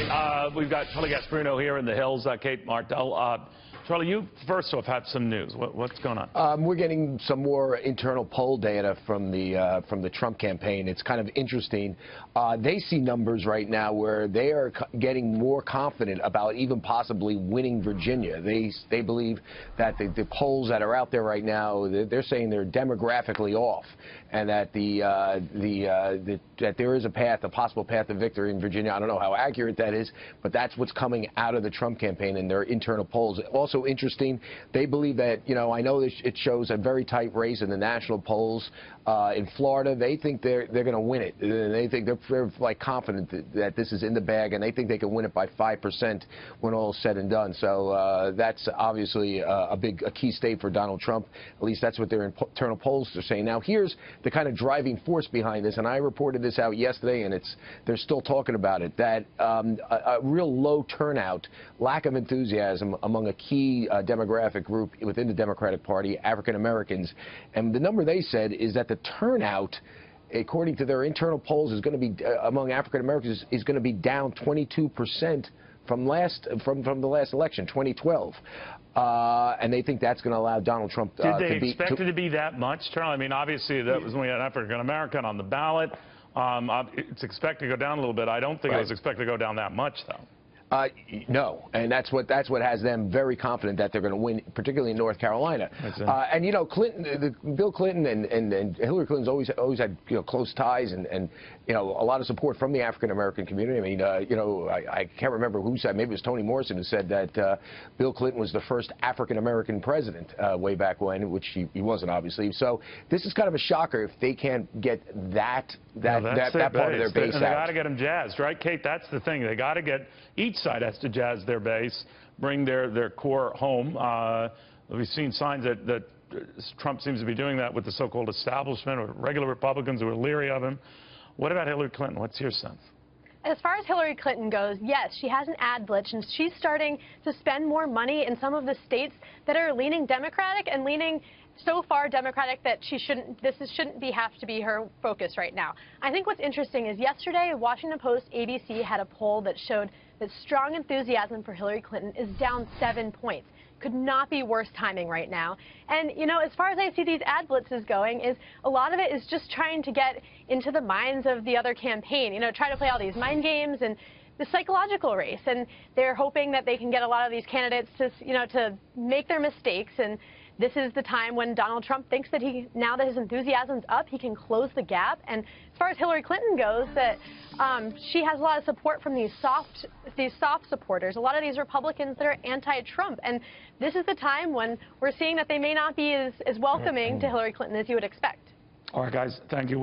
right, we've got Charlie Gasparino here in the Hills, Kate Martell. Charlie, you first off have some news. What's going on? We're getting some more internal poll data from the Trump campaign. It's kind of interesting. They see numbers right now where they are getting more confident about even possibly winning Virginia. They believe that the polls that are out there right now, they're saying they're demographically off, and that that there is a possible path to victory in Virginia. I don't know how accurate that is, but that's what's coming out of the Trump campaign in their internal polls. Also interesting, they believe that, I know it shows a very tight race in the national polls. In Florida, they think they're going to win it. They think they're like confident that this is in the bag, and they think they can win it by 5% when all is said and done. So that's obviously a key state for Donald Trump. At least that's what their internal polls are saying. Now, here's the kind of driving force behind this, and I reported this out yesterday, and they're still talking about it, that a real low turnout, lack of enthusiasm among a key demographic group within the Democratic Party, African Americans. And the number they said is that the turnout, according to their internal polls, is going to be among African Americans is going to be down 22% from the last election, 2012. And they think that's going to allow Donald Trump to beat. Did they expect it to be that much, Charlie? I mean, obviously, that was when we had African American on the ballot. It's expected to go down a little bit. I don't think it was expected to go down that much, though. No, and that's what has them very confident that they're going to win, particularly in North Carolina. And Clinton, Bill Clinton and Hillary Clinton's always had close ties and a lot of support from the African American community. I mean, I can't remember who said, maybe it was Toni Morrison who said that Bill Clinton was the first African American president way back when, which he wasn't, obviously. So this is kind of a shocker if they can't get that part of their base out. They got to get them jazzed, right, Kate? That's the thing. They got to get each side has to jazz their base, bring their core home. We've seen signs that Trump seems to be doing that with the so-called establishment or regular Republicans who are leery of him. What about Hillary Clinton? What's your sense? As far as Hillary Clinton goes, yes, she has an ad blitz, and she's starting to spend more money in some of the states that are leaning Democratic and leaning so far Democratic that shouldn't have to be her focus right now. I think what's interesting is yesterday, Washington Post ABC had a poll that showed that strong enthusiasm for Hillary Clinton is down 7 points. Could not be worse timing right now. And, as far as I see these ad blitzes going, is a lot of it is just trying to get into the minds of the other campaign, try to play all these mind games and the psychological race. And they're hoping that they can get a lot of these candidates to, to make their mistakes. And this is the time when Donald Trump thinks that now that his enthusiasm's up, he can close the gap. And as far as Hillary Clinton goes, that she has a lot of support from these soft supporters, a lot of these Republicans that are anti-Trump. And this is the time when we're seeing that they may not be as welcoming to Hillary Clinton as you would expect. All right, guys, thank you.